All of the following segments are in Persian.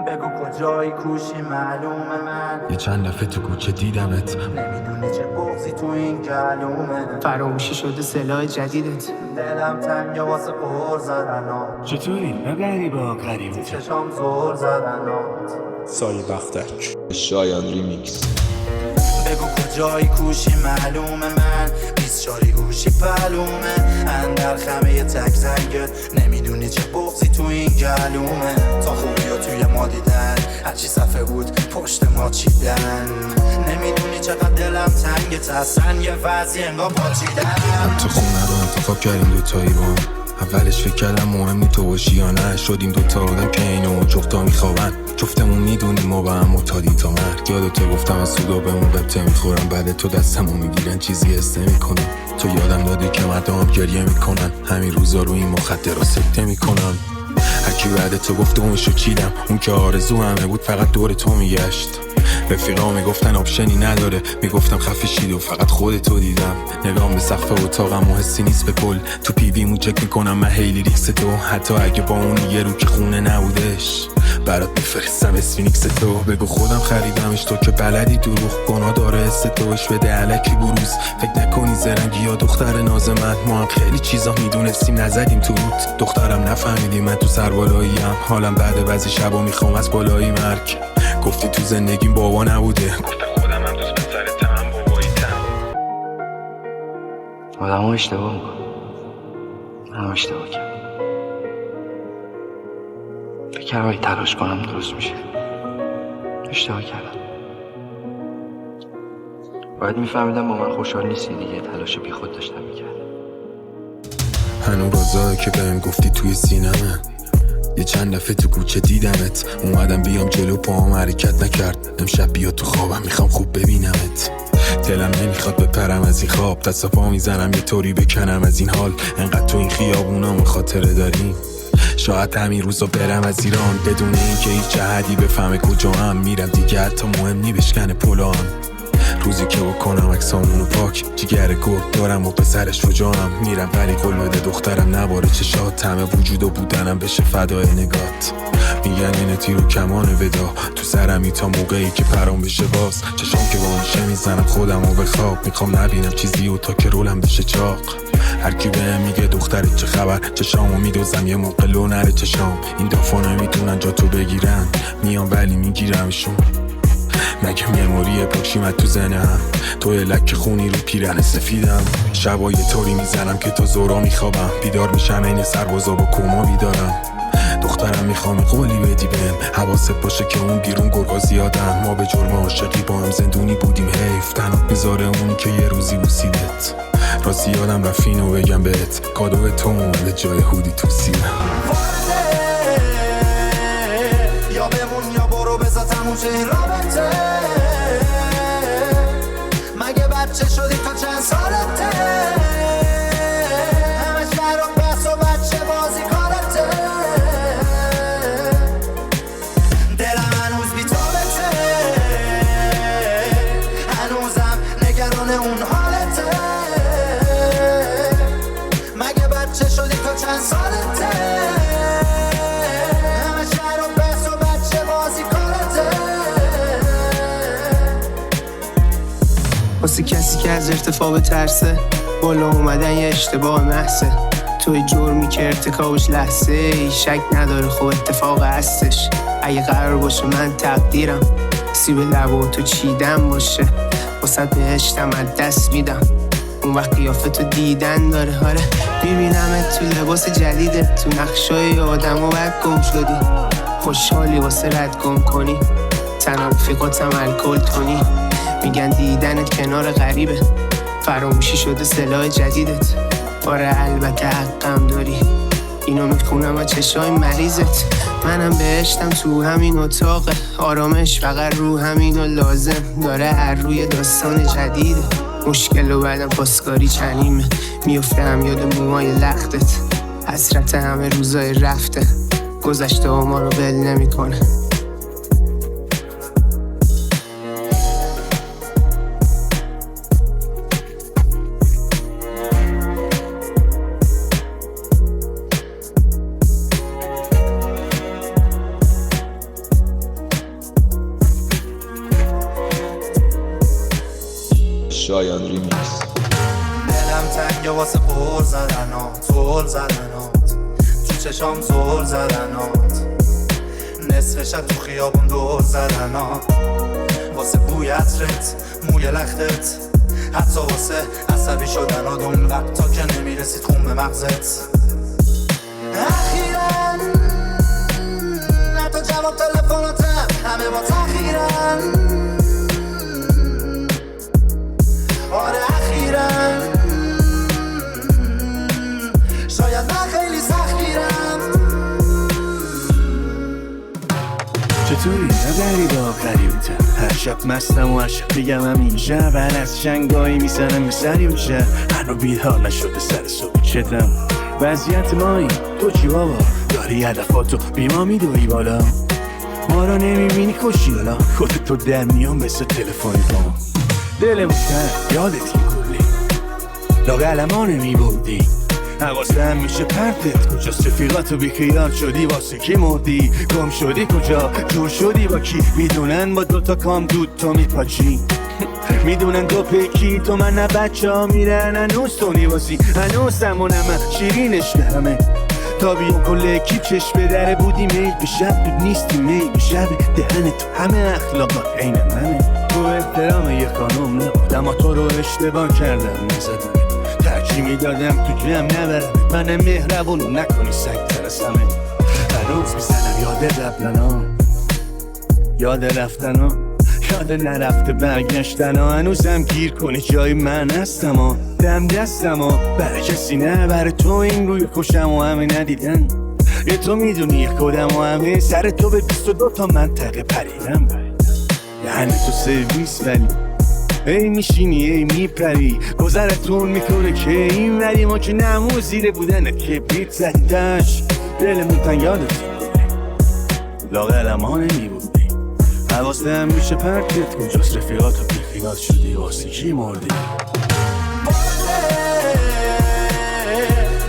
بگو کجایی کوشی معلومه من یه چند دفعه تو کوچه دیدمت، نمیدونی چه بغضی تو این گلومه. فراموشی شده سلاح جدیدت، دلم تنگه واسه قور زدنات. چطوری؟ نبری با غریبه چشام زور زدنات. سایه بختک شایان ریمیکس. بگو کجایی کوشی معلومه من 24 گوشی پلومه. اندر خمه تک زنگت نمیدونی چه بغضی تو این گلومه. تا خوبی ها توی ما دیدن هرچی صفحه بود پشت ما چیدن. نمیدونی چقدر دلم تنگت هستن یه وضعی انگار پاچیدن. تو خونه رو انتخاب کردیم دوتایی با هم. اولش فکر کردم مهم نی تو باشی یا نه، شدیم دوتا آدم که اینو جفتا میخوابن. جفتمون میدونیم ما با هم معتادیم تا مرگ. یادت گفتم از سودا بهمون قبطه میخورم، بعد تو دستمو میگیرن چیزی حس نمیکنم. تو یادم دادی که مردم گریه میکنن، همین روزا رو این مخدرها سکته میکنن. هرکی بعد تو گفت اونشو چیدم، اون که آرزو همه بود فقط دور تو میگشت. رفیقا میگفتن آپشنی نداره، میگفتم خفه شید و فقط خودتو دیدم. نگام به سقف اتاقم و حسی نیست به کل، تو پیویمون چک میکنم من هیلی ریکس تو. حتی اگه با اون یه رو که خونه نبودش برات میفرستم اسفینیکس تو. بگو خودم خریدمش تو که بلدی دروغ گناه داره حس توش بده علکی بروز. فکر نکنی زرنگی یا دختر ناز من، ما هم خیلی چیزا میدونستیم نزدیم تو رود. دخترم نفهمیدی من تو سربالاییم، حالم بعد بعضی شبا میخوام از بالایی مرگ. گفتی تو زندگیم بابا نبوده، گفتم خودم هم دوست پسرتم هم باباییتم. آدم ها اشتباه میکنم، من اشتباه کردم. فکر اگه تلاش کنم درست میشه. اشتباه کردم. باید میفهمیدم با من خوشحال نیستی دیگه، تلاش بی خود داشتم میکردم. هنو رازایی که بهم گفتی توی سینمه. یه چند دفعه تو کوچه دیدمت، اومدم بیام جلو پاهم حرکت نکرد. امشب بیا تو خوابم میخوام خوب ببینمت. دلم نمیخواد بپرم از این خواب، دست پا میزنم یه طوری بکنم از این حال. انقدر تو این خیابونام خاطره داریم، شاید همین روزا برم از ایران بدون اینکه هیچ جهدی بفهمه کجا هم میرم. دیگه حتی مهم نی بشکنه پلام. روزی که بکنم عکسامونو پاک، جیگر گرد دارم و پسر شجاعم. میرم ولی قول بده دخترم نباره چشات، همه وجود و بودنم بشه فدای نگات. میگن این تیر و کمان ودا تو سرمی تا موقعی که پرام بشه باز. چشام که با میشه میزنم خودم و به خواب، میخوام نبینم چیزی و تا که رولم بشه چاق. هرکی بهم میگه دخترت چه خبر، چشامو میدوزم یه موقع لو نره چشام. این دافا نمیتونن جا تو بگیرن، میام ولی میگیرمشون. مگه مموری پاکشیمت تو ذهنم، توی لک خونی رو پیرن سفیدم. شبا یه طوری میزنم که تا زورا میخوابم، بیدار میشم این سربازا با کوما بیدارم. دخترم میخوام قولی بدی بهم، حواست باشه که اون بیرون گرگا زیادن. ما به جرم عاشقی با هم زندونی بودیم، حیف تنات میذاره اونی که یه روزی بوسیدت. راستی یادم رفت اینو بگم بهت، کادو تو اومده جای هودی تو سیرم. یا بمون یا برو بذار تموم شه این رابطه. مگه بچه شدی تو چند سالته؟ همه شهر و بس و بچه بازی کارته. دلم هنوز بی تابته، هنوزم نگران اون حالته. مگه بچه شدی تو چند سالته؟ واسه کسی که از ارتفاع به ترسه، بالا اومدن یه اشتباه محضه. توی جرمی که ارتکابش لحظه ای، شک نداره خب اتفاق هستش. اگه قرار باشه من تقدیرم سیب لبا تو چیدن باشه، واسه بهشتم از دست میدم. اون وقت قیافتو دیدن داره، آره میبینمت تو لباس جدیدت، تو نقشای آدم و بعد گم شدی. خوشحالی واسه رد گم کنی، تنها رفیقاتم الکل کنی. میگن دیدنت کنار غریبه، فراموشی شده سلاح جدیدت. آره البته حقم داری، اینو میخونم از چشای مریضت. منم بهشتم تو همین اتاقه، آرامش فقط رو همینو لازم داره. هر روی داستان جدیده، مشکل و بعدم پاسکاری چنیمه. میفتم یاد موهای لختت، حسرت همه روزای رفته. گذشته ها ما رو بل نمیکنه. شایان ریمیکس. دلم تنگه واسه پر زدنات، زل زدنات، تو چشام زل زدنات، نصف شب تو خیابون دور زدنات، واسه بوی عطرت، موی لختت، حتی واسه عصبی شدنات اون وقتا که نمیرسید خون به مغزت. اخیراً حتی جواب تلفناتم همه با تأخیرن. آره اخیراً شاید من خیلی سختگیرم. چطوری نداری با غریبتم؟ هر شب مستم و هر شب بگم همین شب هر از شنگایی میزنم به سری و شب هنو بیدار نشده سر صبح چتم. وضعیت مایی تو چی بابا؟ داری هدفاتو بیما میدوی بالا، ما را نمیبینی کشی حالا خودتو در میان مثل تلفنی با دلمون کرد یادتی کلی لاغلما نمیبودی حواسم میشه پرتت کجاست رفیقاتو بیخیال شدی واسه کی مردی گم شدی کجا جور شدی با کی میدونن با دوتا کام دود تو میپاچی میدونن تو پیکی تو من نه بچه ها میرن هنوز تو نیوازی هنوز همونم شیرینش به همه تا بیان کل کی چشم به دره بودی میل به شب دود نیستی میل به شب دهن تو همه اخلاقات عین منه تو احترام یک خانم نبود اما تو رو اشتباه کردم نزدم ترجیح میدادم تو جمع نبرم من مهربونو نکنی سگ ترسمه هنوز میزنم یاد رفتنا یاد رفتنا یاد نرفته برگشتن ها هنوزم گیر کنی جای من هستم ها دم دستم ها برای کسی نه برای تو این روی خوشم و همه ندیدن یه تو میدونی یک کدم و همه سر تو به 22 تا منطقه پریدم یعنی تو سرویس ولی ای میشینی ای میپری گذرتون میکنه که این ولی ما که نمو زیره بودنت که بیت زدیدش دلمون تن یادتی لاغلم ها نمیبودی حواستم میشه پرتت کجاست رفیقاتو بیخیال شدی واسه کی مردی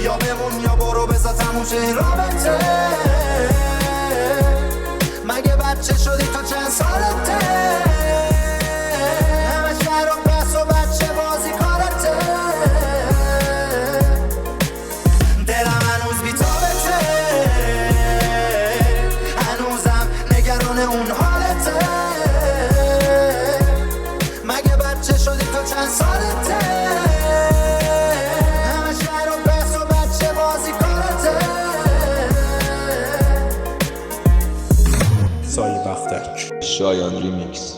یا بمون یا برو بذار تموم شه این رابطه مگه بچه شدی تو چند سالته همه شهر و پس و بچه بازی کارته دلم هنوز بیتابته هنوزم نگران اون حالته مگه بچه شدی تو چند سالته همه شهر و پس و بچه بازی کارته. سایه بختک شایان ریمیکس.